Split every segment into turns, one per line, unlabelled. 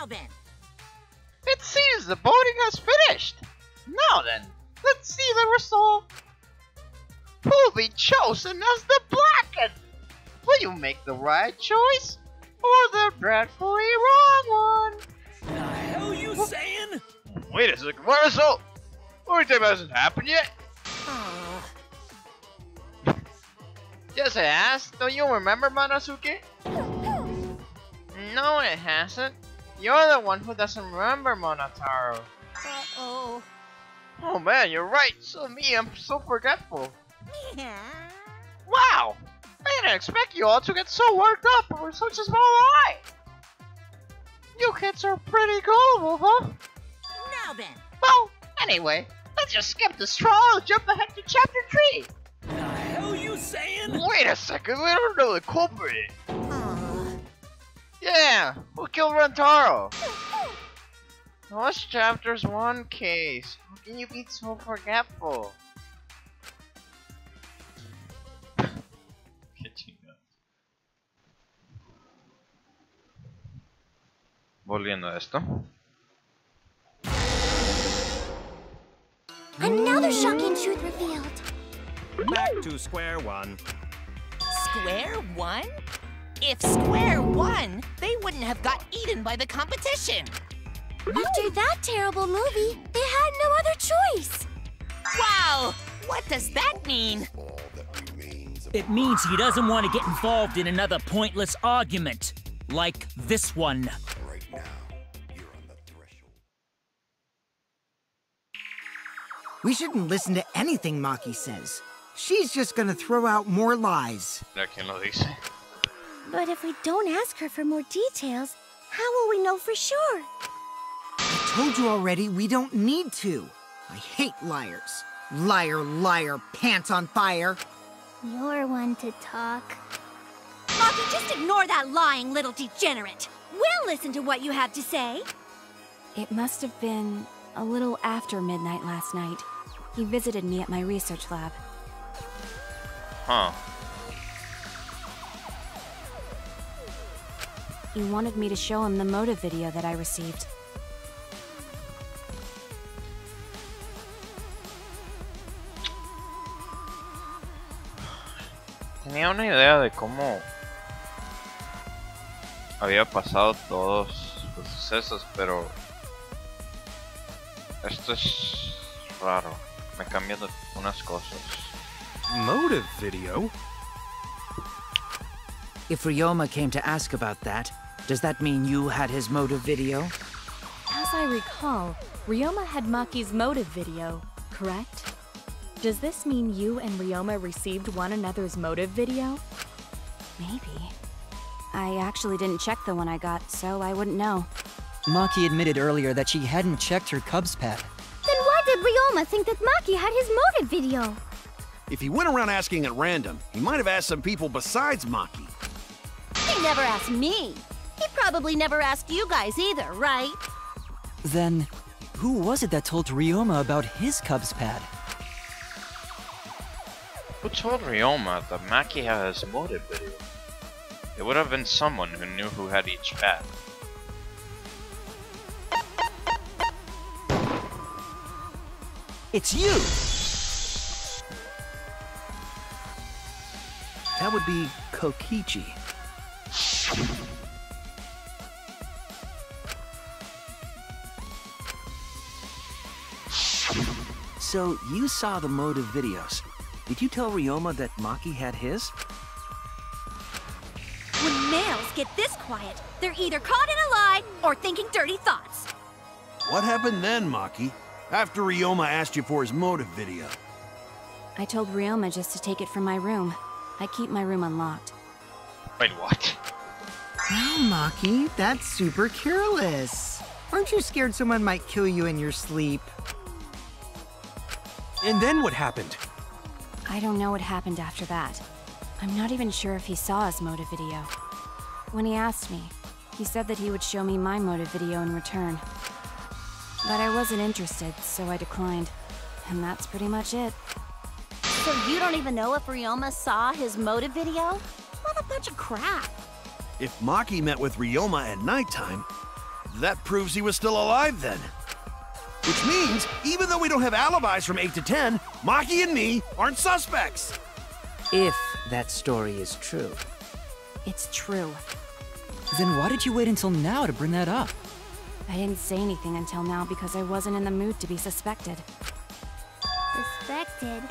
Now then.
It seems the voting has finished. Now then, let's see the result. Who'll be chosen as the Blackened? Will you make the right choice or the dreadfully wrong one?
The hell you saying?
Wait a second, what result? Voting time hasn't happened yet. Yes, it has. Don't you remember, Monosuke? No, it hasn't. You're the one who doesn't remember, Monotaro.
Uh-oh.
Oh man, you're right. So me, I'm so forgetful.
Yeah.
Wow! I didn't expect you all to get so worked up over such a small lie. You kids are pretty gullible, huh?
Now then.
Well, anyway, let's just skip this trial and jump ahead to chapter 3.
The hell you saying?
Wait a second, we don't know the culprit. Yeah, who killed Rantaro? What's chapter's 1 case? How can you be so forgetful? Volviendo a esto.
Another shocking truth revealed.
Back to square one.
Square one? If Square won, they wouldn't have got eaten by the competition.
After that terrible movie, they had no other choice.
Wow! What does that mean?
It means he doesn't want to get involved in another pointless argument, like this one.
Right now, you're on the threshold.
We shouldn't listen to anything Maki says. She's just gonna throw out more lies.
¿Quién lo dice?
But if we don't ask her for more details, how will we know for sure?
I told you already, we don't need to. I hate liars. Liar, liar, pants on fire.
You're one to talk. Maki, just ignore that lying little degenerate. We'll listen to what you have to say.
It must have been a little after midnight last night. He visited me at my research lab.
Huh.
He wanted me to show him the motive video that I received.
Tenía una idea de cómo había pasado todos los sucesos, pero esto es raro. Me cambian unas cosas.
Motive video?
If Ryoma came to ask about that, does that mean you had his motive video?
As I recall, Ryoma had Maki's motive video, correct? Does this mean you and Ryoma received one another's motive video? Maybe. I actually didn't check the one I got, so I wouldn't know.
Maki admitted earlier that she hadn't checked her Cubs pad.
Then why did Ryoma think that Maki had his motive video?
If he went around asking at random, he might have asked some people besides Maki.
He never asked me. He probably never asked you guys either, right?
Then, who was it that told Ryoma about his Cubs pad?
Who told Ryoma that Maki had his motive video? It would have been someone who knew who had each pad.
It's you!
That would be Kokichi. So, you saw the motive videos. Did you tell Ryoma that Maki had his?
When males get this quiet, they're either caught in a lie or thinking dirty thoughts.
What happened then, Maki? After Ryoma asked you for his motive video?
I told Ryoma just to take it from my room. I keep my room unlocked.
Wait, what?
Wow, Maki, that's super careless. Aren't you scared someone might kill you in your sleep?
And then what happened?
I don't know what happened after that. I'm not even sure if he saw his motive video. When he asked me, he said that he would show me my motive video in return. But I wasn't interested, so I declined. And that's pretty much it.
So you don't even know if Ryoma saw his motive video? What a bunch of crap.
If Maki met with Ryoma at nighttime,
That proves he was still alive then. Which means, even though we don't have alibis from 8 to 10, Maki and me aren't suspects.
If that story is true.
It's true.
Then why did you wait until now to bring that up?
I didn't say anything until now because I wasn't in the mood to be suspected.
Suspected?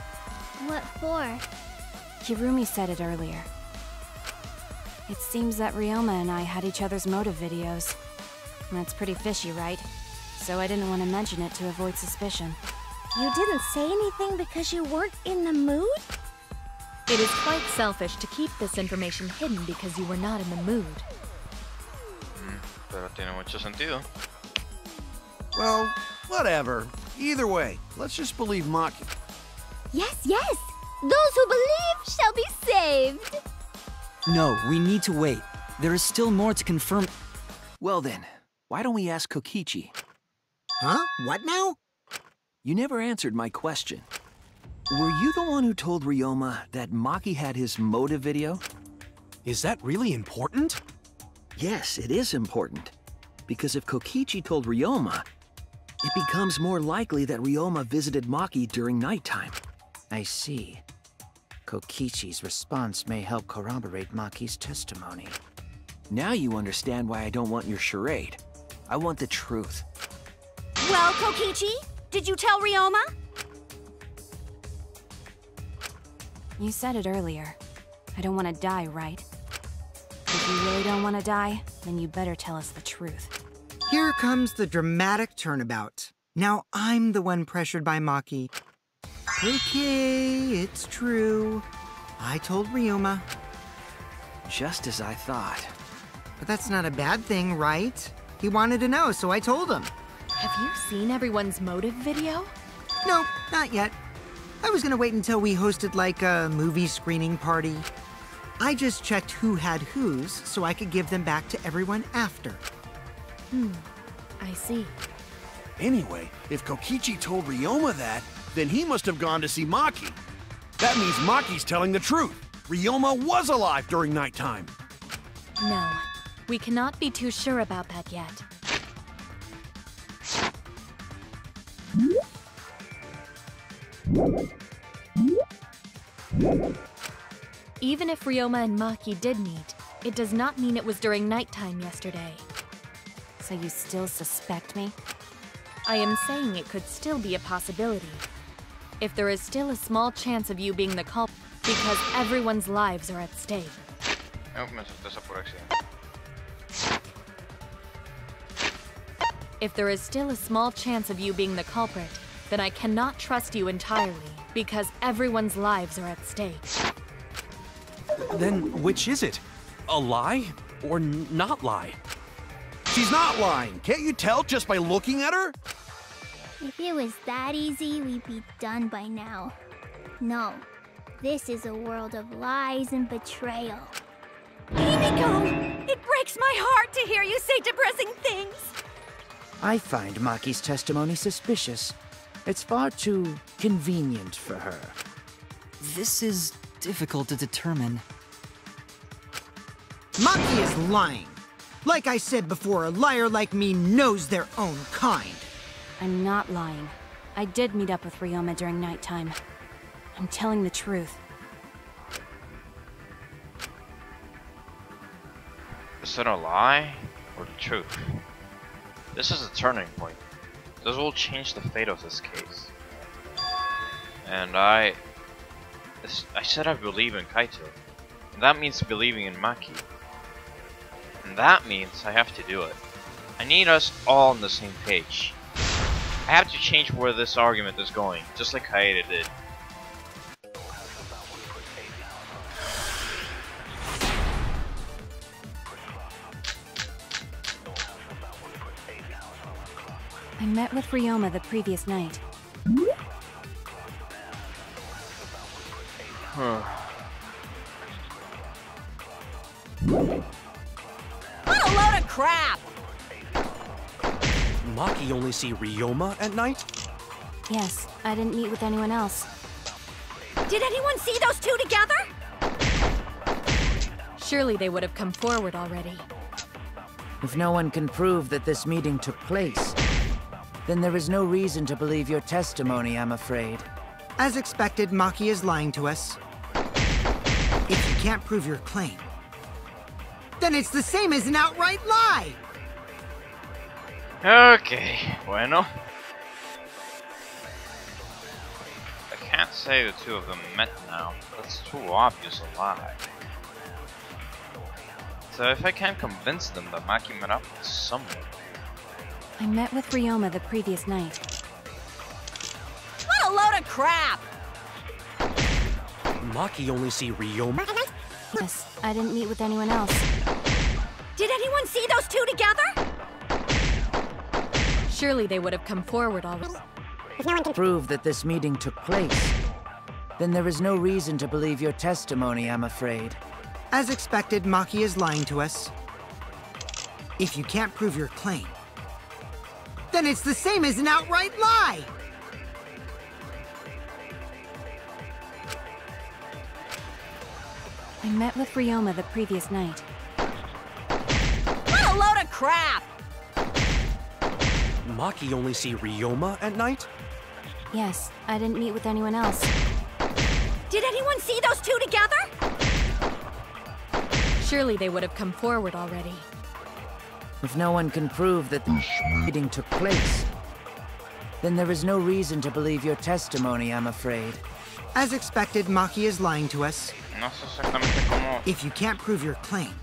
What for?
Kirumi said it earlier. It seems that Ryoma and I had each other's motive videos. That's pretty fishy, right? So I didn't want to mention it to avoid suspicion.
You didn't say anything because you weren't in the mood?
It is quite selfish to keep this information hidden because you were not in the mood.
Pero tiene mucho sentido.
Well, whatever. Either way, let's just believe Maki.
Yes, yes! Those who believe shall be saved!
No, we need to wait. There is still more to confirm.
Well then, why don't we ask Kokichi?
Huh? What now?
You never answered my question. Were you the one who told Ryoma that Maki had his motive video?
Is that really important?
Yes, it is important. Because if Kokichi told Ryoma, it becomes more likely that Ryoma visited Maki during nighttime.
I see. Kokichi's response may help corroborate Maki's testimony.
Now you understand why I don't want your charade. I want the truth.
Well, Kokichi, did you tell Ryoma?
You said it earlier. I don't want to die, right? If you really don't want to die, then you better tell us the truth.
Here comes the dramatic turnabout. Now I'm the one pressured by Maki. Okay, it's true. I told Ryoma.
Just as I thought.
But that's not a bad thing, right? He wanted to know, so I told him.
Have you seen everyone's motive video?
Nope, not yet. I was gonna wait until we hosted like a movie screening party. I just checked who had whose so I could give them back to everyone after.
I see.
Anyway, if Kokichi told Ryoma that, then he must have gone to see Maki. That means Maki's telling the truth. Ryoma was alive during nighttime.
No, we cannot be too sure about that yet. Even if Ryoma and Maki did meet, it does not mean it was during nighttime yesterday.
So you still suspect me?
I am saying it could still be a possibility. If there is still a small chance of you being the culprit, because everyone's lives are at stake. If there is still a small chance of you being the culprit, then I cannot trust you entirely, because everyone's lives are at stake.
Then which is it? A lie or not lie?
She's not lying. Can't you tell just by looking at her?
If it was that easy, we'd be done by now. No, this is a world of lies and betrayal. Himiko! It breaks my heart to hear you say depressing things!
I find Maki's testimony suspicious. It's far too convenient for her.
This is difficult to determine.
Maki is lying. Like I said before, a liar like me knows their own kind.
I'm not lying. I did meet up with Ryoma during nighttime. I'm telling the truth.
Is it a lie or the truth? This is a turning point. This will change the fate of this case. And I said I believe in Kaito. And that means believing in Maki. And that means I have to do it. I need us all on the same page. I have to change where this argument is going, just like Kaede did.
I met with Ryoma the previous night.
What a load of crap!
Maki only see Ryoma at night?
Yes, I didn't meet with anyone else.
Did anyone see those two together?
Surely they would have come forward already.
If no one can prove that this meeting took place, then there is no reason to believe your testimony, I'm afraid.
As expected, Maki is lying to us. If you can't prove your claim, then it's the same as an outright lie!
Okay, bueno. I can't say the two of them met now. That's too obvious a lie. So if I can't convince them that Maki met up with someone...
I met with Ryoma the previous night.
What a load of crap!
Maki only see Ryoma?
Yes, I didn't meet with anyone else.
Did anyone see those two together?
Surely they would have come forward already.
If no one can prove that this meeting took place, then there is no reason to believe your testimony, I'm afraid.
As expected, Maki is lying to us. If you can't prove your claim, then it's the same as an outright lie!
I met with Ryoma the previous night.
What a load of crap!
Maki only see Ryoma at night?
Yes, I didn't meet with anyone else.
Did anyone see those two together?
Surely they would have come forward already.
If no one can prove that the meeting took place, then there is no reason to believe your testimony, I'm afraid.
As expected, Maki is lying to us.
No sé exactamente cómo...
If you can't prove your claim,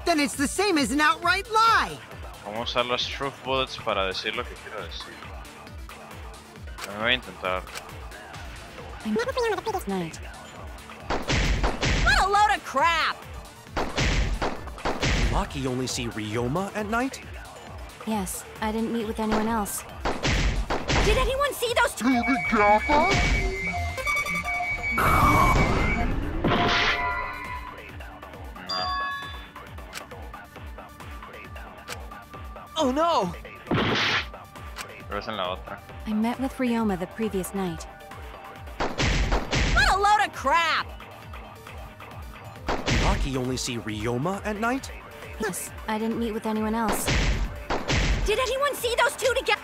then it's the same as an outright lie!
Cómo usar los truth bullets para decir lo que quiero decir. Me voy a intentar.
I met with Ryoma the previous night.
What a load of crap!
Maki only see Ryoma at night?
Yes, I didn't meet with anyone else.
Did anyone see those two together?
Oh no!
Pero es en la otra.
I met with Ryoma the previous night.
What a load of crap!
Maki only see Ryoma at night?
Yes, I didn't meet with anyone else.
Did anyone see those two together?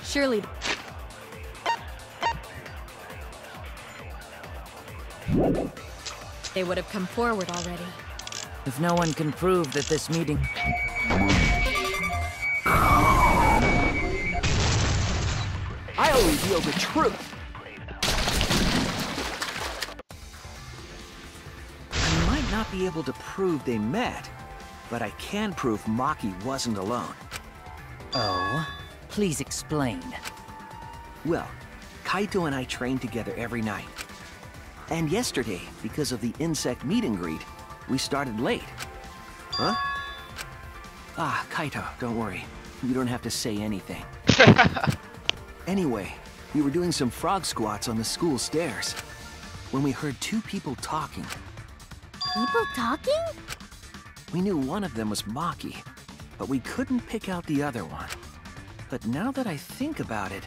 Surely... they would have come forward already.
If no one can prove that this meeting...
I'll reveal the truth!
I might not be able to prove they met, but I can prove Maki wasn't alone.
Oh? Please explain.
Well, Kaito and I train together every night. And yesterday, because of the insect meet and greet, we started late. Huh? Ah, Kaito, don't worry. You don't have to say anything. Anyway, we were doing some frog squats on the school stairs when we heard two people talking.
People talking?
We knew one of them was Maki, but we couldn't pick out the other one. But now that I think about it,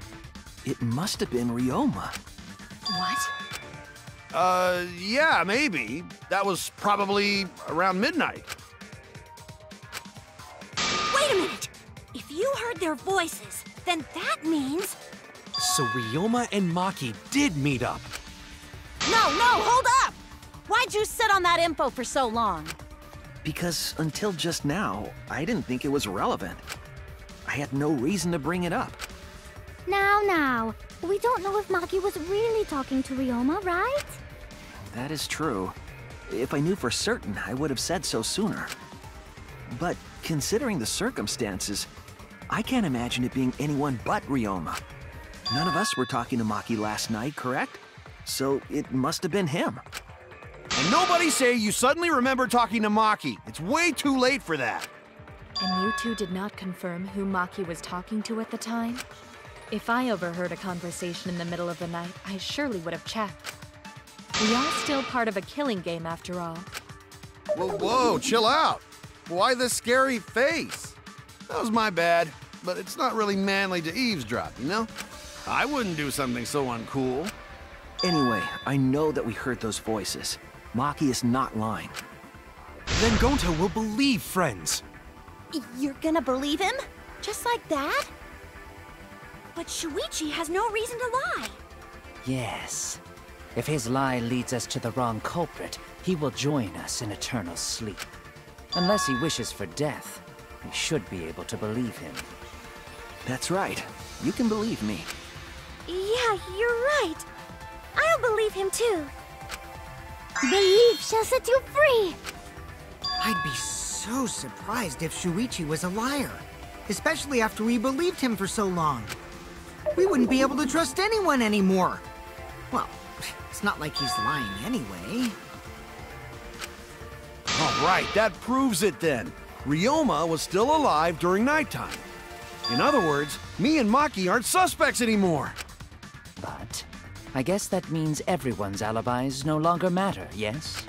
it must have been Ryoma.
What?
Yeah, maybe. That was probably around midnight.
Wait a minute! If you heard their voices, then that means...
So Ryoma and Maki did meet up.
No, hold up! Why'd you sit on that info for so long?
Because until just now, I didn't think it was relevant. I had no reason to bring it up.
Now, we don't know if Maki was really talking to Ryoma, right?
That is true. If I knew for certain, I would have said so sooner. But considering the circumstances, I can't imagine it being anyone but Ryoma. None of us were talking to Maki last night, correct? So it must have been him.
And nobody say you suddenly remember talking to Maki. It's way too late for that.
And you two did not confirm who Maki was talking to at the time? If I overheard a conversation in the middle of the night, I surely would have checked. We are still part of a killing game after all.
Whoa, chill out. Why the scary face? That was my bad, but it's not really manly to eavesdrop, you know? I wouldn't do something so uncool.
Anyway, I know that we heard those voices. Maki is not lying.
Then Gonta will believe friends.
You're gonna believe him? Just like that? But Shuichi has no reason to lie.
Yes. If his lie leads us to the wrong culprit, he will join us in eternal sleep. Unless he wishes for death, we should be able to believe him.
That's right. You can believe me.
Yeah, you're right. I'll believe him too.
Belief shall set you free!
I'd be so surprised if Shuichi was a liar. Especially after we believed him for so long. We wouldn't be able to trust anyone anymore. Well, it's not like he's lying anyway.
All right, that proves it then. Ryoma was still alive during nighttime. In other words, me and Maki aren't suspects anymore.
But I guess that means everyone's alibis no longer matter, yes?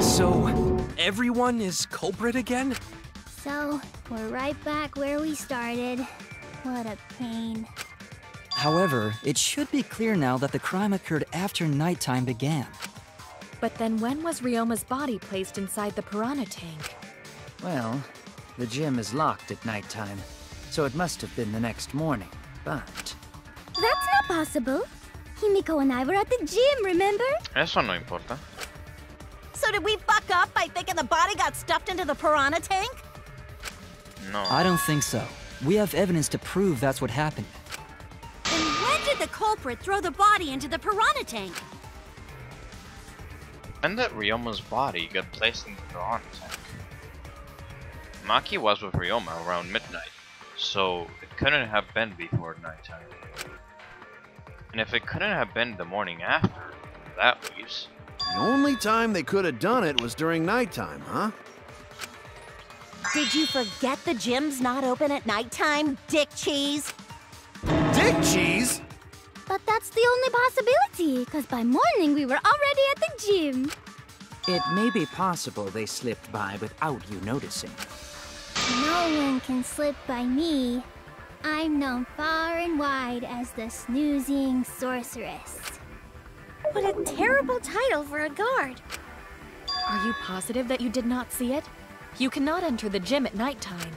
So, everyone is culprit again?
So, we're right back where we started. What a pain.
However, it should be clear now that the crime occurred after nighttime began.
But then when was Ryoma's body placed inside the piranha tank?
Well, the gym is locked at nighttime, so it must have been the next morning, but...
That's not possible. Himiko and I were at the gym, remember?
Eso no importa.
So did we fuck up by thinking the body got stuffed into the piranha tank?
No.
I don't think so. We have evidence to prove that's what happened.
Then when did the culprit throw the body into the piranha tank?
When did Ryoma's body get placed in the piranha tank? Maki was with Ryoma around midnight, so it couldn't have been before nighttime. And if it couldn't have been the morning after, that leaves.
The only time they could have done it was during nighttime, huh?
Did you forget the gym's not open at nighttime, Dick Cheese?
Dick Cheese?
But that's the only possibility, because by morning we were already at the gym.
It may be possible they slipped by without you noticing.
No one can slip by me. I'm known far and wide as the snoozing sorceress.
What a terrible title for a guard.
Are you positive that you did not see it? You cannot enter the gym at nighttime.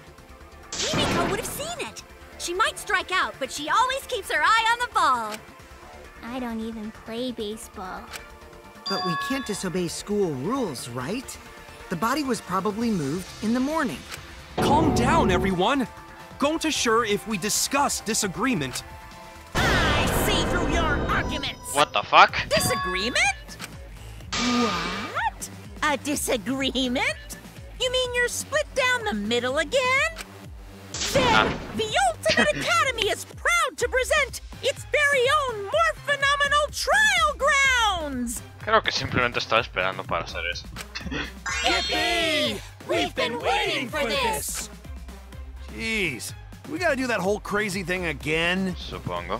Himiko would have seen it. She might strike out, but she always keeps her eye on the ball.
I don't even play baseball.
But we can't disobey school rules, right? The body was probably moved in the morning.
Calm down, everyone! Gonta sure if we discuss disagreement.
I see through your arguments!
What the fuck?
Disagreement? What? A disagreement? You mean you're split down the middle again? Then, the Ultimate Academy is proud to present its very own more phenomenal trial grounds!
Creo que simplemente estaba esperando para hacer eso.
Yippee! We've been waiting for this!
Jeez, we gotta do that whole crazy thing again?
Supongo.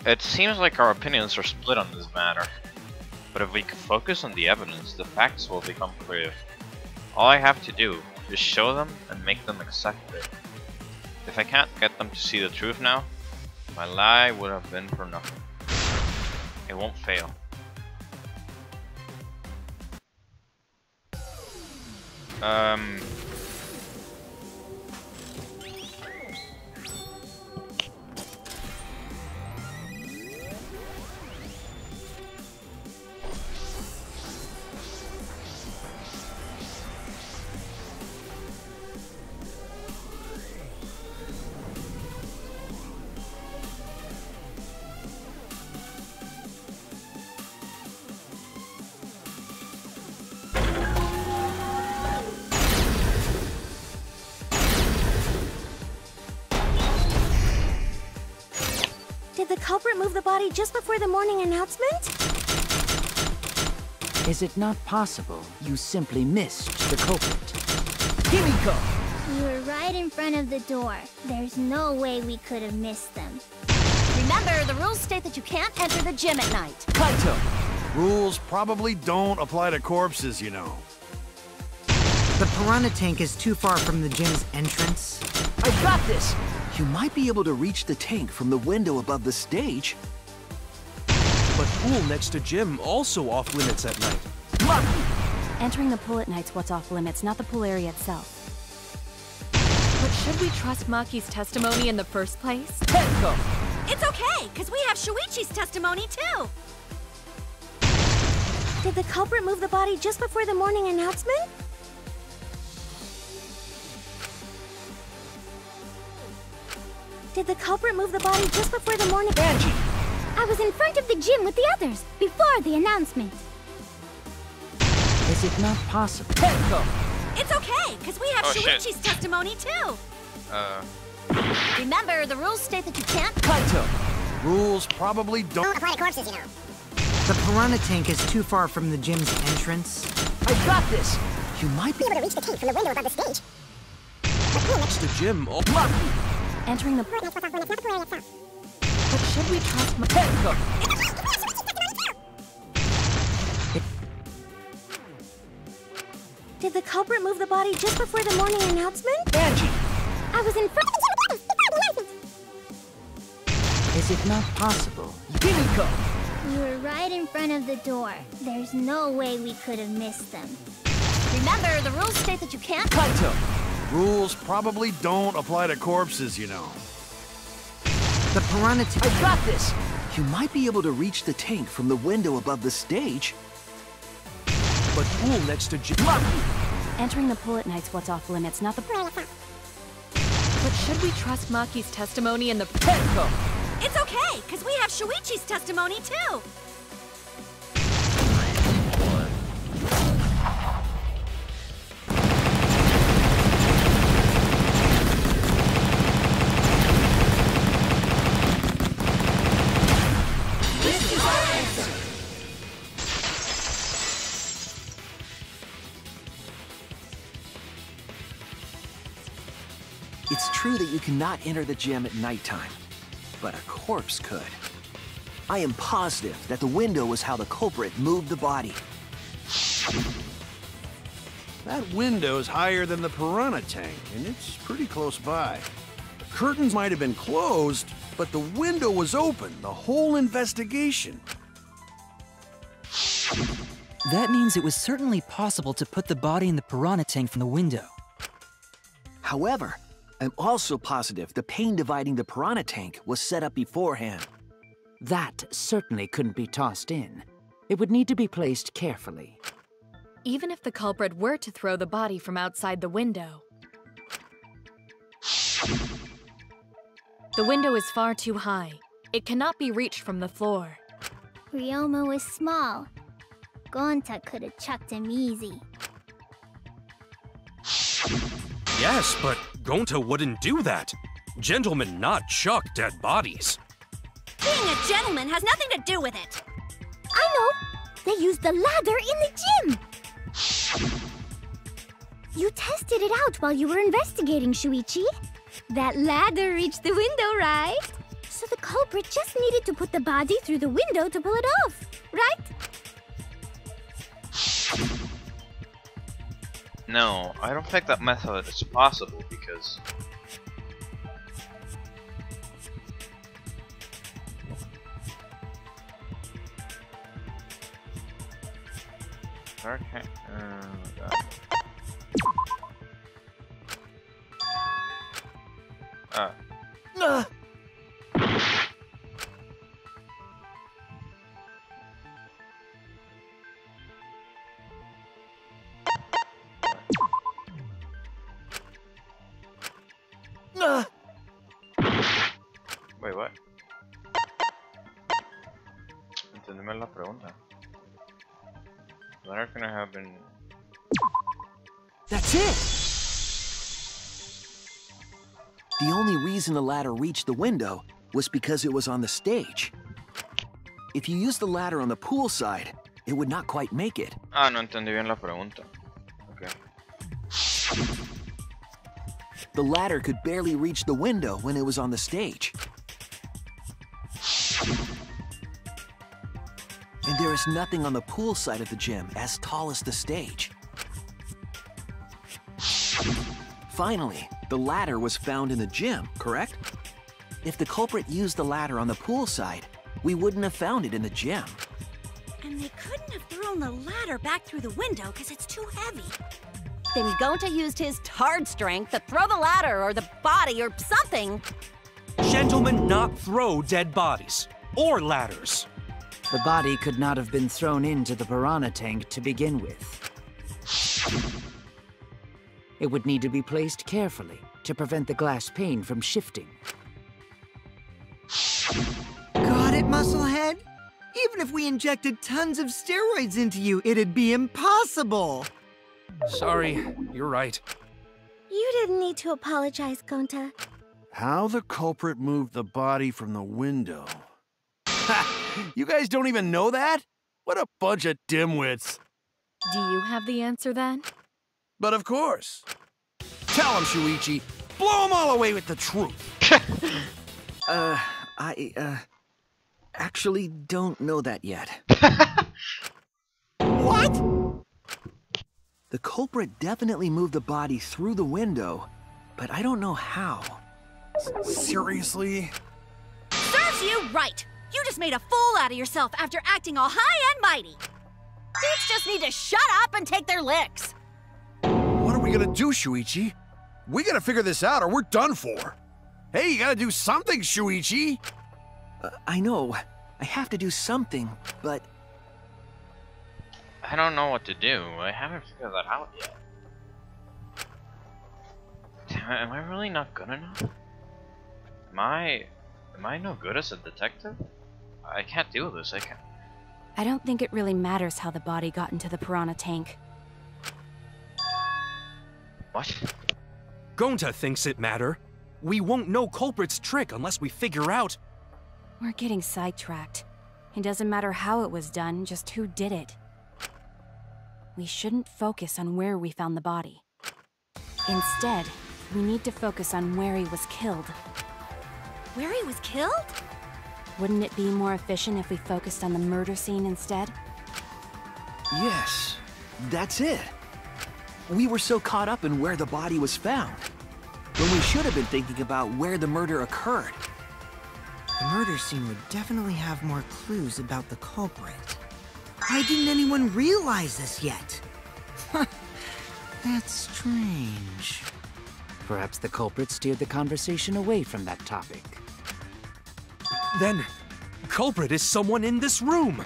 It seems like our opinions are split on this matter. But if we focus on the evidence, the facts will become clear. All I have to do is show them and make them accept it. If I can't get them to see the truth now, my lie would have been for nothing. It won't fail.
Did the culprit move the body just before the morning announcement?
Is it not possible you simply missed the culprit?
Himiko! You were right in front of the door. There's no way we could have missed them.
Remember, the rules state that you can't enter the gym at night.
Kaito! Rules probably don't apply to corpses, you know.
The piranha tank is too far from the gym's entrance.
I got this!
You might be able to reach the tank from the window above the stage.
But pool next to gym also off limits at night.
Entering the pool at night's what's off limits, not the pool area itself.
But should we trust Maki's testimony in the first place?
It's okay, because we have Shuichi's testimony too! Did the culprit move the body just before the morning announcement? Did the culprit move the body just before the morning—
Angie!
I was in front of the gym with the others, before the announcement.
Is it not possible?
It's okay, because we have Shuichi's testimony too! Remember, the rules state that you can't—
Rules probably don't
apply to corpses, you know.
The piranha tank is too far from the gym's entrance.
I got this!
You might be
able to reach the tank from the window above the stage.
Next to gym.
Entering the—
But should we trust
Did the culprit move the body just before the morning announcement?
Angie!
I was in front of the gym before the announcement.
Is it not possible?
Kimiko! We were right in front of the door. There's no way we could have missed them.
Remember, the rules state that you can't—
Rules probably don't apply to corpses, you know.
The piranha tank—
I got this!
You might be able to reach the tank from the window above the stage.
But pool next to gym.
Entering the pool at night's what's off limits, not the—
But should we trust Maki's testimony in the—
It's okay, because we have Shuichi's testimony too!
It's true that you cannot enter the gym at nighttime, but a corpse could. I am positive that the window was how the culprit moved the body.
That window's higher than the piranha tank, and it's pretty close by. The curtains might have been closed, but the window was open the whole investigation.
That means it was certainly possible to put the body in the piranha tank from the window.
However, I'm also positive the pane dividing the piranha tank was set up beforehand.
That certainly couldn't be tossed in. It would need to be placed carefully.
Even if the culprit were to throw the body from outside the window, the window is far too high. It cannot be reached from the floor.
Ryoma was small. Gonta could have chucked him easy.
Yes, but Gonta wouldn't do that. Gentlemen not chuck dead bodies.
Being a gentleman has nothing to do with it!
I know! They used the ladder in the gym! You tested it out while you were investigating, Shuichi. That ladder reached the window, right? So the culprit just needed to put the body through the window to pull it off, right?
No, I don't think that method is possible because... Okay, Wait, what? Entendeme la pregunta. What can happen?
That's it! The only reason the ladder reached the window was because it was on the stage. If you used the ladder on the pool side, it would not quite make it.
Ah, no entendí bien la pregunta. Okay.
The ladder could barely reach the window when it was on the stage. And there is nothing on the pool side of the gym as tall as the stage. Finally, The ladder was found in the gym, correct? If the culprit used the ladder on the pool side, we wouldn't have found it in the gym.
And they couldn't have thrown the ladder back through the window because it's too heavy.
Then Gonta used his tard strength to throw the ladder or the body or something.
Gentlemen not throw dead bodies. Or ladders.
The body could not have been thrown into the piranha tank to begin with. It would need to be placed carefully to prevent the glass pane from shifting.
Got it, Musclehead? Even if we injected tons of steroids into you, it'd be impossible.
Sorry, you're right.
You didn't need to apologize, Gonta.
How the culprit moved the body from the window. Ha! You guys don't even know that? What a bunch of dimwits.
Do you have the answer then?
But of course. Tell him, Shuichi. Blow him all away with the truth.
I actually don't know that yet.
What?
The culprit definitely moved the body through the window, but I don't know how.
Seriously?
Serves you right! You just made a fool out of yourself after acting all high and mighty.
Dudes just need to shut up and take their licks.
What are we gonna do, Shuichi? We gotta figure this out or we're done for. Hey, you gotta do something, Shuichi!
I know. I have to do something, but...
I don't know what to do. I haven't figured that out yet. Damn it, am I really not good enough? Am I no good as a detective? I can't do this, I can't.
I don't think it really matters how the body got into the piranha tank.
What?
Gonta thinks it matter. We won't know culprit's trick unless we figure out...
We're getting sidetracked. It doesn't matter how it was done, just who did it. We shouldn't focus on where we found the body. Instead, we need to focus on where he was killed.
Where he was killed?
Wouldn't it be more efficient if we focused on the murder scene instead?
Yes, that's it. We were so caught up in where the body was found, when we should have been thinking about where the murder occurred.
The murder scene would definitely have more clues about the culprit. Why didn't anyone realize this yet? That's strange.
Perhaps the culprit steered the conversation away from that topic.
Then, culprit is someone in this room.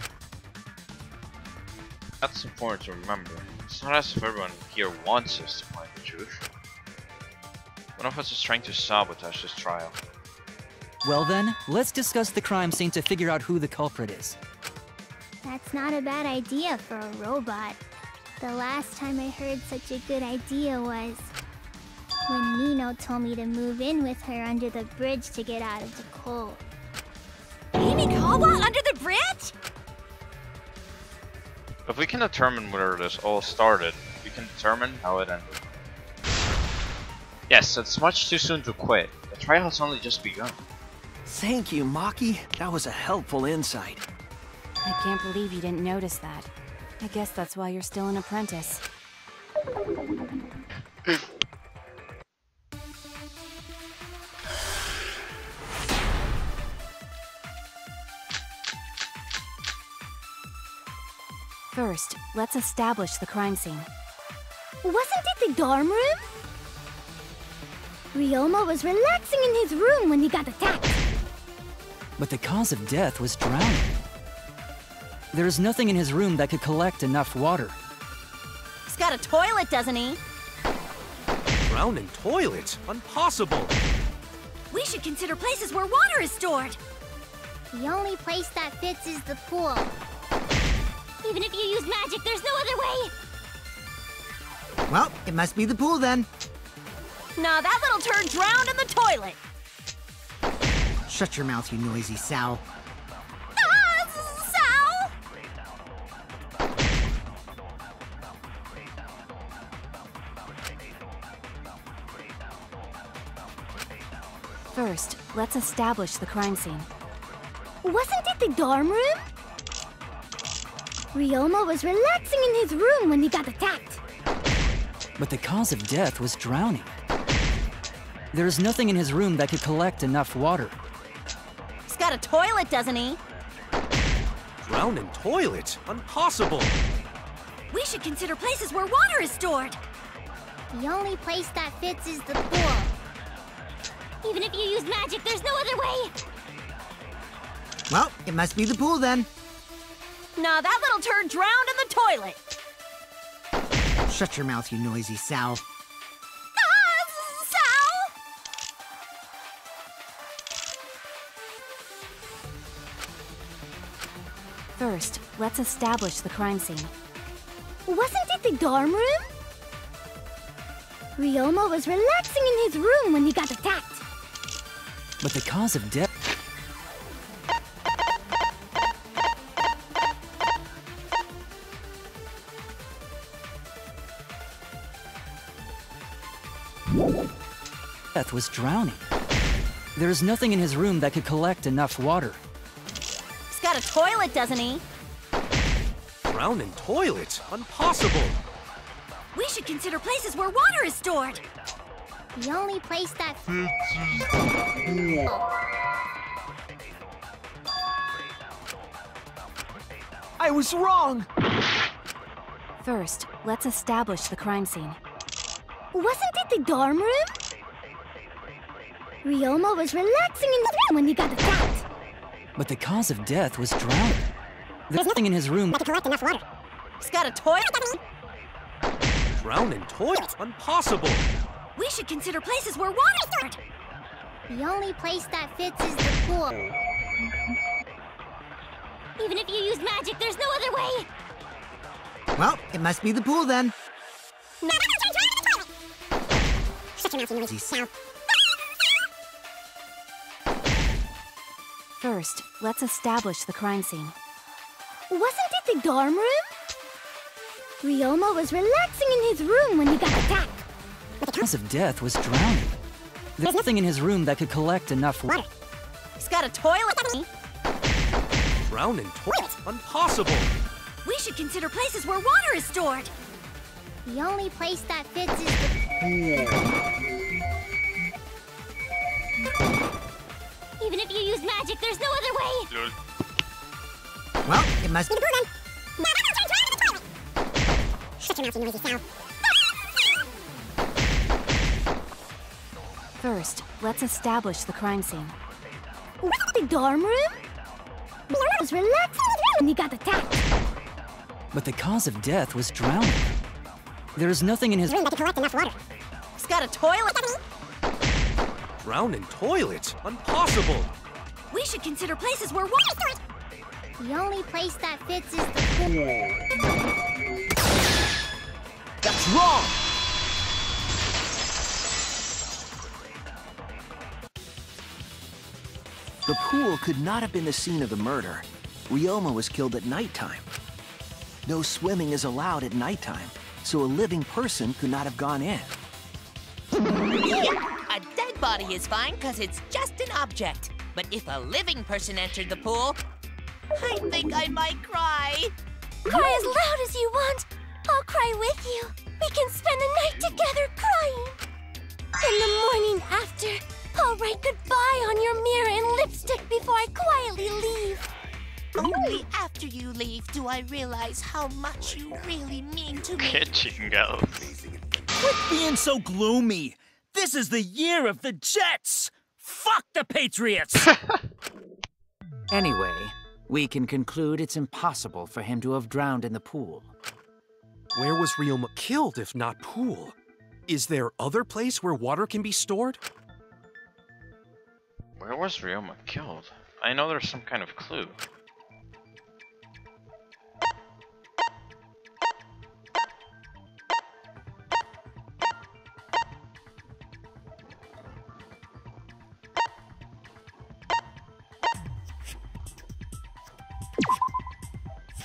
That's important to remember. It's not as if everyone here wants us to find the truth. One of us is trying to sabotage this trial.
Well then, let's discuss the crime scene to figure out who the culprit is.
That's not a bad idea for a robot. The last time I heard such a good idea was when Nino told me to move in with her under the bridge to get out of the cold.
Himikawa under the bridge?
If we can determine where this all started, we can determine how it ended. Yes, it's much too soon to quit. The trial has only just begun.
Thank you, Maki. That was a helpful insight.
I can't believe you didn't notice that. I guess that's why you're still an apprentice. First, let's establish the crime scene.
Wasn't it the dorm room? Ryoma was relaxing in his room when he got attacked.
But the cause of death was drowning. There's nothing in his room that could collect enough water.
He's got a toilet, doesn't he?
Drowning toilet? Impossible!
We should consider places where water is stored.
The only place that fits is the pool. Even if you use magic, there's no other way!
Well, it must be the pool then.
Nah, that little turd drowned in the toilet!
Shut your mouth, you noisy sow.
Sal!
First, let's establish the crime scene.
Wasn't it the dorm room? Ryoma was relaxing in his room when he got attacked.
But the cause of death was drowning. There's nothing in his room that could collect enough water.
He's got a toilet, doesn't he?
Drown in toilet? Impossible!
We should consider places where water is stored.
The only place that fits is the pool. Even if you use magic, there's no other way.
Well, it must be the pool then.
Nah, that little turd drowned in the toilet.
Shut your mouth, you noisy sow.
Sal!
First, let's establish the crime scene.
Wasn't it the dorm room? Ryoma was relaxing in his room when he got attacked.
But the cause of death... Death was drowning. There's nothing in his room that could collect enough water.
He's got a toilet, doesn't he?
Drown in toilet? Impossible!
We should consider places where water is stored.
The only place that fits is the pool.
I was wrong!
First, let's establish the crime scene.
Wasn't it the dorm room? Ryoma was relaxing in the room when he got attacked.
But the cause of death was drowning. There's nothing in his room that could collect enough water.
He's got a toilet.
Drown in toilet? Impossible!
We should consider places where water is stored.
The only place that fits is the pool. Even if you use magic, there's no other way.
Well, it must be the pool then.
Shut your mouth, you noisy sow.
First, let's establish the crime scene.
Wasn't it the dorm room? Ryoma was relaxing in his room when he got attacked.
The cause of death was drowning. There's nothing in his room that could collect enough water.
He's got a toilet.
Drown in toilet? Impossible!
We should consider places where water is stored.
The only place that fits is the pool. Even if you use magic, there's no other way.
Well, it must be the pool then.
Shut your mouth, you noisy sow.
First, let's establish the crime scene.
Wasn't the dorm room? Ryoma was relaxing in his room when he got attacked.
But the cause of death was drowning. There's nothing in his
room that could collect enough water.
He's got a toilet.
Drown in toilet? Impossible!
We should consider places where water is stored.
The only place that fits is the pool.
That's wrong! The pool could not have been the scene of the murder. Ryoma was killed at nighttime. No swimming is allowed at nighttime, so a living person could not have gone in.
A dead body is fine because it's just an object. But if a living person entered the pool, I think I might cry.
Cry as loud as you want. I'll cry with you. We can spend the night together crying. In the morning after, I'll write goodbye on your mirror in lipstick before I quietly leave.
Only after you leave do I realize how much you really mean to me.
Kitchen goes.
Quit being so gloomy. This is the year of the Jets. Fuck the Patriots.
Anyway, we can conclude it's impossible for him to have drowned in the pool.
Where was Ryoma killed if not pool? Is there other place where water can be stored?
Where was Ryoma killed? I know there's some kind of clue.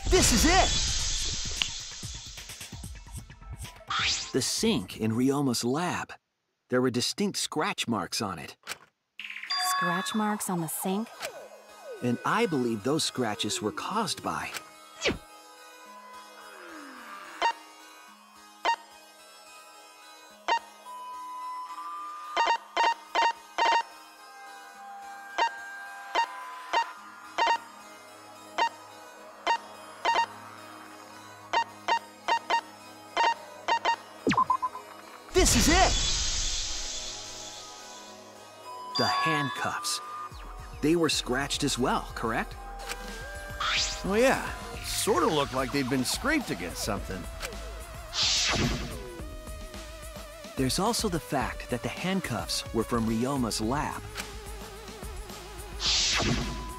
This is it! The sink in Ryoma's lab. There were distinct scratch marks on it.
Scratch marks on the sink?
And I believe those scratches were caused by... This is it! The handcuffs. They were scratched as well, correct?
Oh yeah, sort of looked like they'd been scraped against something.
There's also the fact that the handcuffs were from Ryoma's lab.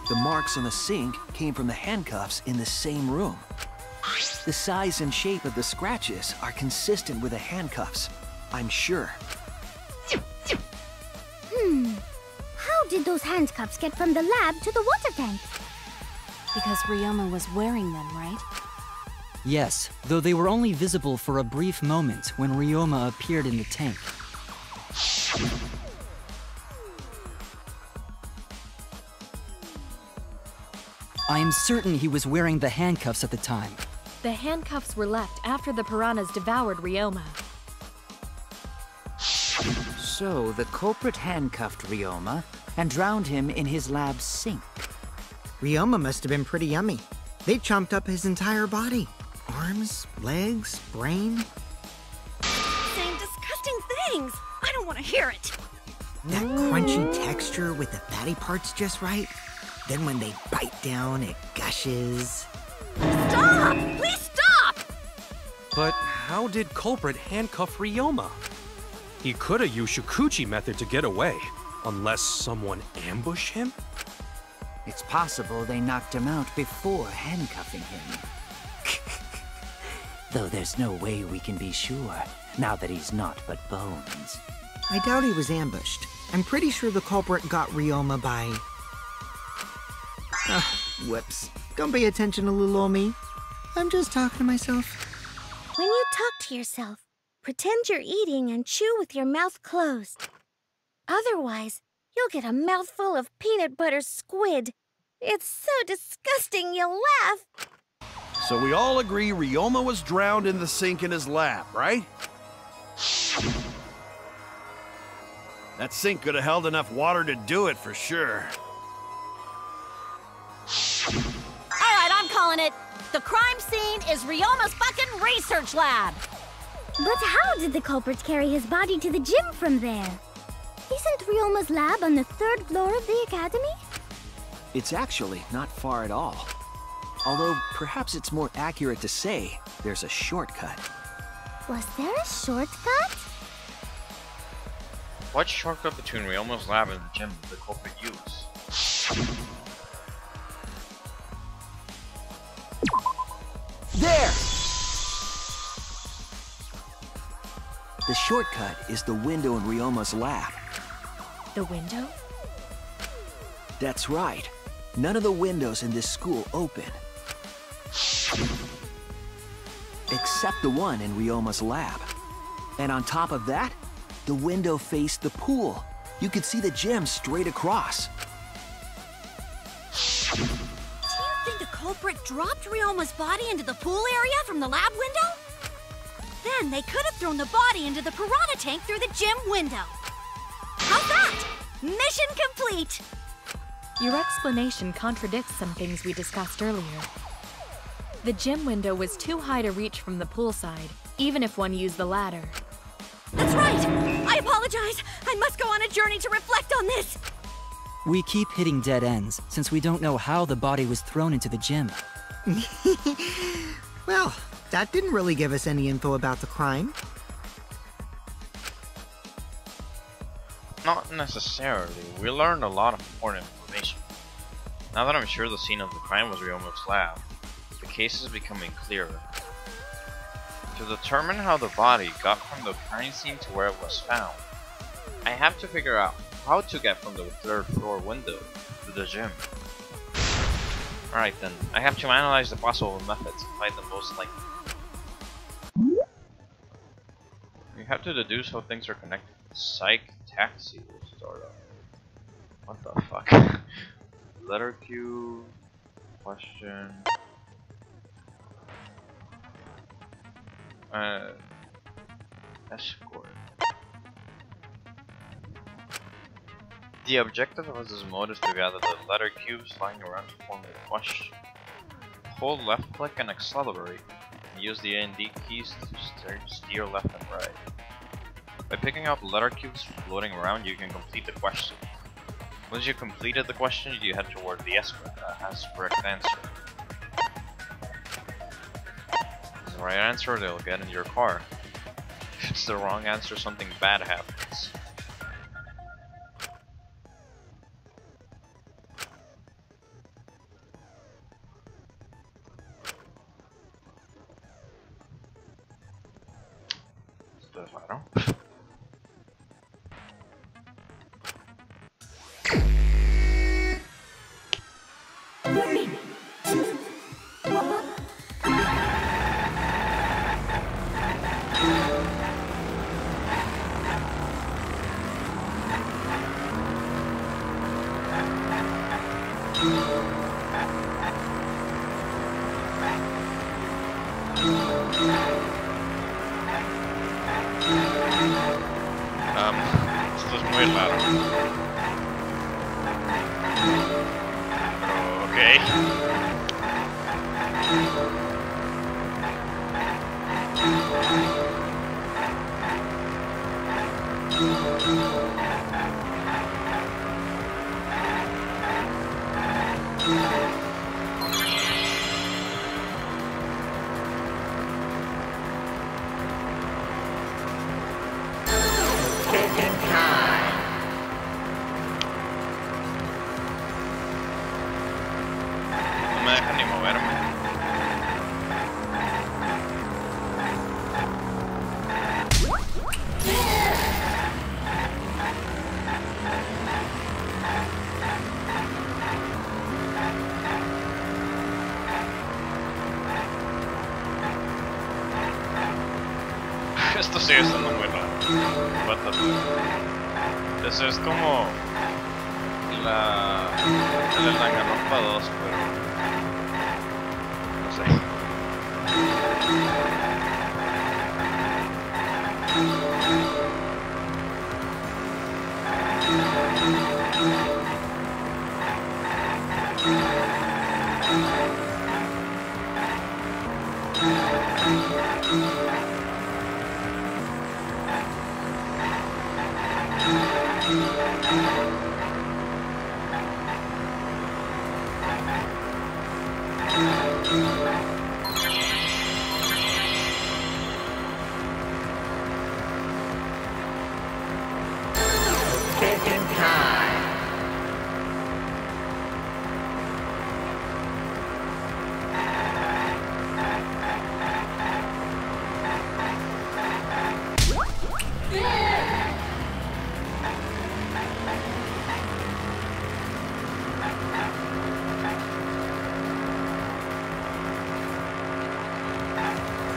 The marks on the sink came from the handcuffs in the same room. The size and shape of the scratches are consistent with the handcuffs, I'm sure.
How did those handcuffs get from the lab to the water tank?
Because Ryoma was wearing them, right?
Yes, though they were only visible for a brief moment when Ryoma appeared in the tank. I am certain he was wearing the handcuffs at the time.
The handcuffs were left after the piranhas devoured Ryoma.
So the culprit handcuffed Ryoma and drowned him in his lab's sink.
Ryoma must have been pretty yummy. They chomped up his entire body. Arms, legs, brain.
Saying disgusting things. I don't want to hear it.
That crunchy texture with the fatty parts just right. Then when they bite down, it gushes.
Stop! Please stop!
But how did culprit handcuff Ryoma? He could have used Shukuchi method to get away, unless someone ambushed him?
It's possible they knocked him out before handcuffing him. Though there's no way we can be sure, now that he's not but bones.
I doubt he was ambushed. I'm pretty sure the culprit got Ryoma by... whoops. Don't pay attention to little ol' me. I'm just talking to myself.
When you talk to yourself, pretend you're eating and chew with your mouth closed. Otherwise, you'll get a mouthful of peanut butter squid. It's so disgusting you'll laugh.
So we all agree Ryoma was drowned in the sink in his lab, right? That sink could have held enough water to do it for sure.
Alright, I'm calling it. The crime scene is Ryoma's fucking research lab.
But how did the culprit carry his body to the gym from there? Isn't Ryoma's lab on the 3rd floor of the academy?
It's actually not far at all. Although, perhaps it's more accurate to say there's a shortcut.
Was there a shortcut?
What shortcut between Ryoma's lab and the gym did the culprit use?
There! The shortcut is the window in Ryoma's lab.
The window?
That's right. None of the windows in this school open. Except the one in Ryoma's lab. And on top of that, the window faced the pool. You could see the gym straight across.
Do you think the culprit dropped Ryoma's body into the pool area from the lab window? Then they could have thrown the body into the piranha tank through the gym window. How's that? Mission complete!
Your explanation contradicts some things we discussed earlier. The gym window was too high to reach from the poolside, even if one used the ladder.
That's right! I apologize! I must go on a journey to reflect on this!
We keep hitting dead ends, since we don't know how the body was thrown into the gym.
Well, that didn't really give us any info about the crime.
Not necessarily. We learned a lot of important information. Now that I'm sure the scene of the crime was Ryoma's lab, the case is becoming clearer. To determine how the body got from the crime scene to where it was found, I have to figure out how to get from the 3rd floor window to the gym. Alright then, I have to analyze the possible methods and find the most likely. We have to deduce how things are connected. Taxi will start up. What the fuck? Letter Q. Question. Escort. The objective of this mode is to gather the letter cubes lying around to form a question. Hold left click and accelerate, and use the A and D keys to steer left and right. By picking up letter cubes floating around, you can complete the question. Once you completed the question, you head toward the escort that has the correct answer. If it's the right answer, they'll get in your car. If it's the wrong answer, something bad happens. Esto es muy raro. Pero, ok. No me dejan ni moverme. Esto sigue estando muy raro. What the fuck? Eso es como el Danganronpa 2, pero no sé.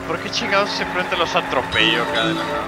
¿Por qué chingados simplemente los atropello cada de la nada?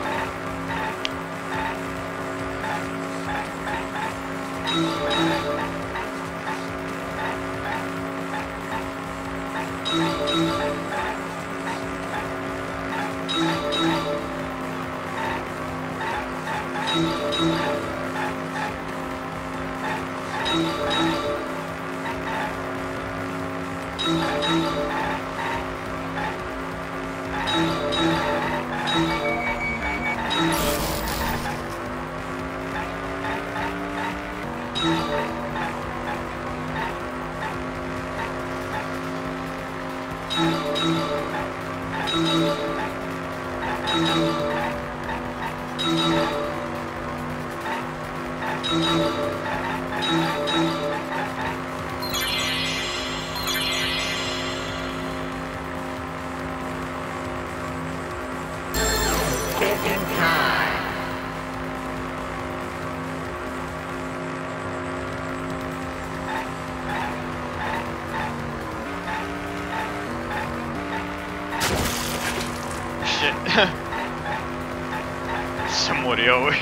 Se murió, güey.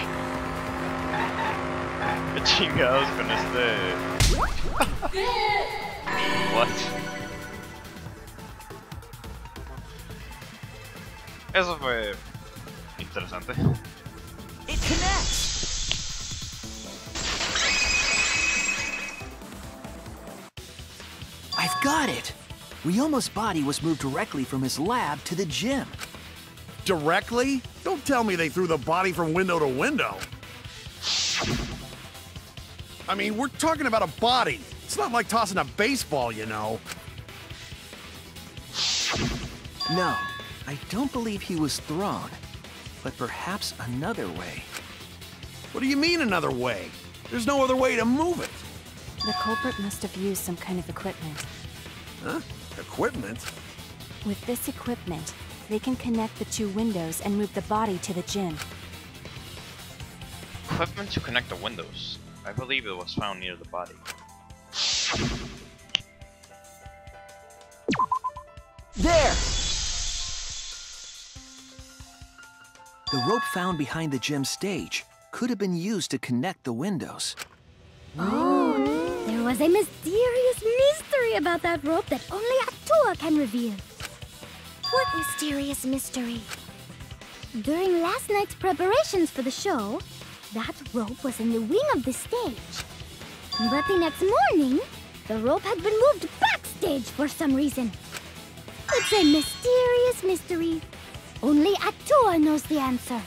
Qué chingados con este. What? Eso fue interesante.
It connects.
I've got it! Ryoma's body was moved directly from his lab to the gym.
Directly? Don't tell me they threw the body from window to window. I mean, we're talking about a body. It's not like tossing a baseball, you know.
No, I don't believe he was thrown. But perhaps another way.
What do you mean another way? There's no other way to move it.
The culprit must have used some kind of equipment.
Huh? Equipment?
With this equipment, they can connect the two windows and move the body to the gym.
Equipment to connect the windows. I believe it was found near the body.
There! The rope found behind the gym stage could have been used to connect the windows.
Oh, there was a mysterious mystery about that rope that only Atua can reveal. What mysterious mystery? During last night's preparations for the show, that rope was in the wing of the stage. But the next morning, the rope had been moved backstage for some reason. It's a mysterious mystery. Only Atua knows the answer.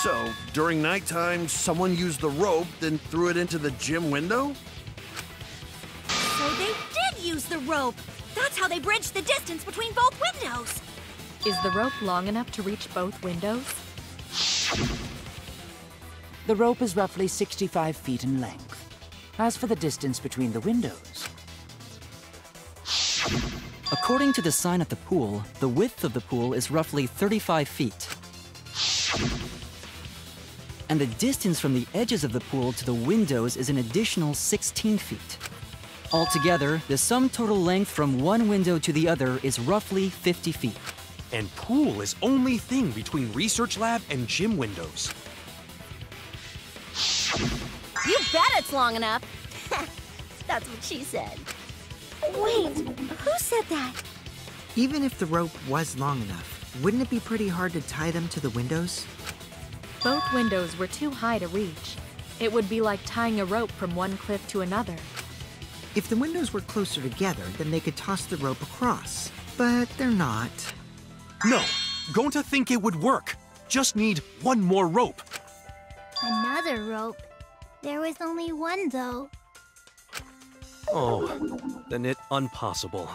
So, during nighttime, someone used the rope, then threw it into the gym window?
So they did use the rope! That's how they bridged the distance between both windows!
Is the rope long enough to reach both windows?
The rope is roughly 65 feet in length. As for the distance between the windows...
According to the sign at the pool, the width of the pool is roughly 35 feet. And the distance from the edges of the pool to the windows is an additional 16 feet. Altogether, the sum total length from one window to the other is roughly 50 feet.
And pool is only thing between research lab and gym windows.
You bet it's long enough. That's what she said.
Wait, who said that?
Even if the rope was long enough, wouldn't it be pretty hard to tie them to the windows?
Both windows were too high to reach. It would be like tying a rope from one cliff to another.
If the windows were closer together, then they could toss the rope across. But they're not.
No, going to think it would work. Just need one more rope.
Another rope. There was only one, though.
Oh, then it impossible.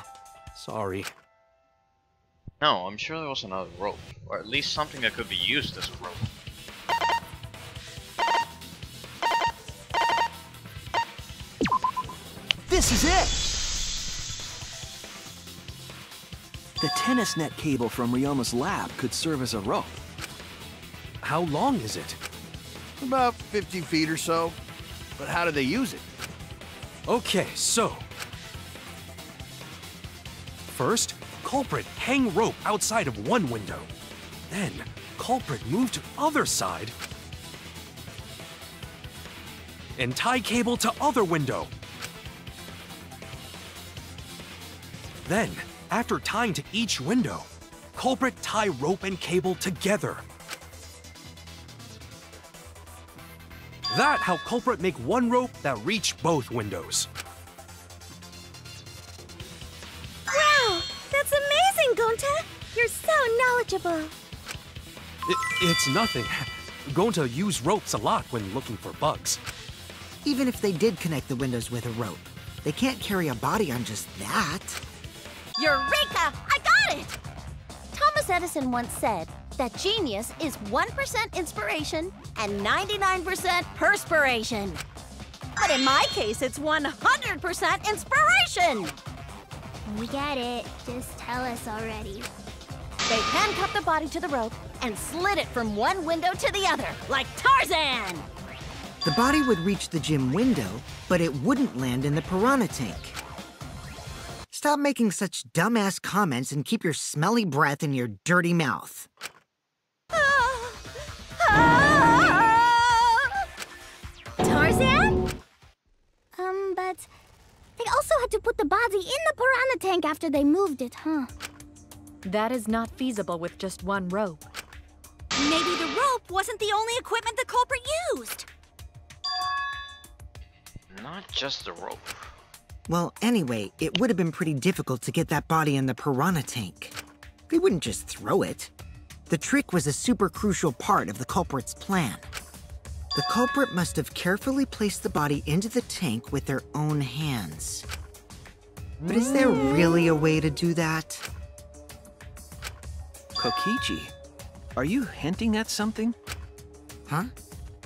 Sorry.
No, I'm sure there was another rope, or at least something that could be used as a rope.
This is it! The tennis net cable from Ryoma's lab could serve as a rope.
How long is it?
About 50 feet or so. But how did they use it?
Okay, so... First, culprit hang rope outside of one window. Then, culprit move to other side. And tie cable to other window. Then, after tying to each window, culprit tie rope and cable together. That how culprit make one rope that reach both windows.
Wow! That's amazing, Gonta! You're so knowledgeable.
It's nothing. Gonta use ropes a lot when looking for bugs.
Even if they did connect the windows with a rope, they can't carry a body on just that.
Eureka! I got it! Thomas Edison once said that genius is 1% inspiration and 99% perspiration. But in my case, it's 100% inspiration!
We get it. Just tell us already.
They handcuffed the body to the rope and slid it from one window to the other, like Tarzan!
The body would reach the gym window, but it wouldn't land in the piranha tank. Stop making such dumbass comments and keep your smelly breath in your dirty mouth.
Tarzan? But they also had to put the body in the piranha tank after they moved it, huh?
That is not feasible with just one rope.
Maybe the rope wasn't the only equipment the culprit used.
Not just the rope.
Well, anyway, it would have been pretty difficult to get that body in the piranha tank. They wouldn't just throw it. The trick was a super crucial part of the culprit's plan. The culprit must have carefully placed the body into the tank with their own hands. But is there really a way to do that?
Kokichi, are you hinting at something?
Huh?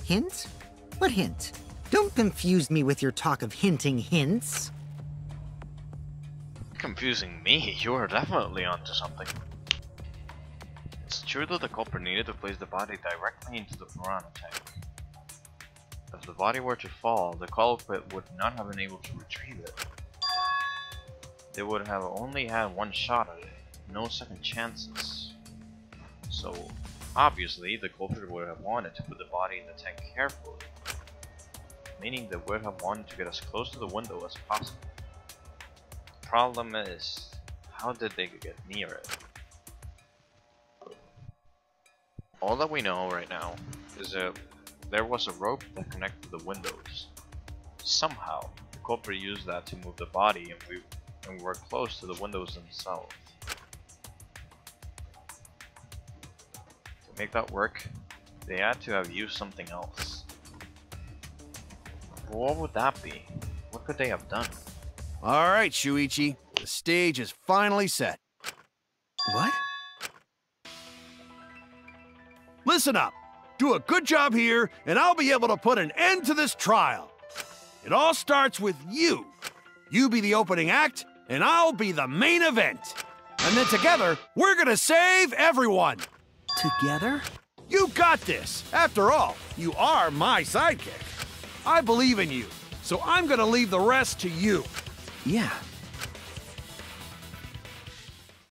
Hint? What hint? Don't confuse me with your talk of hinting hints.
Confusing me? You are definitely onto something. It's true that the culprit needed to place the body directly into the piranha tank. If the body were to fall, the culprit would not have been able to retrieve it. They would have only had one shot at it, no second chances. So, obviously, the culprit would have wanted to put the body in the tank carefully, meaning they would have wanted to get as close to the window as possible. The problem is, how did they get near it? All that we know right now is that there was a rope that connected the windows. Somehow, the culprit used that to move the body, and we were close to the windows themselves. To make that work, they had to have used something else. But what would that be? What could they have done?
All right, Shuichi. The stage is finally set.
What?
Listen up. Do a good job here, and I'll be able to put an end to this trial. It all starts with you. You be the opening act, and I'll be the main event. And then together, we're gonna save everyone.
Together?
You got this. After all, you are my sidekick. I believe in you, so I'm gonna leave the rest to you.
Yeah,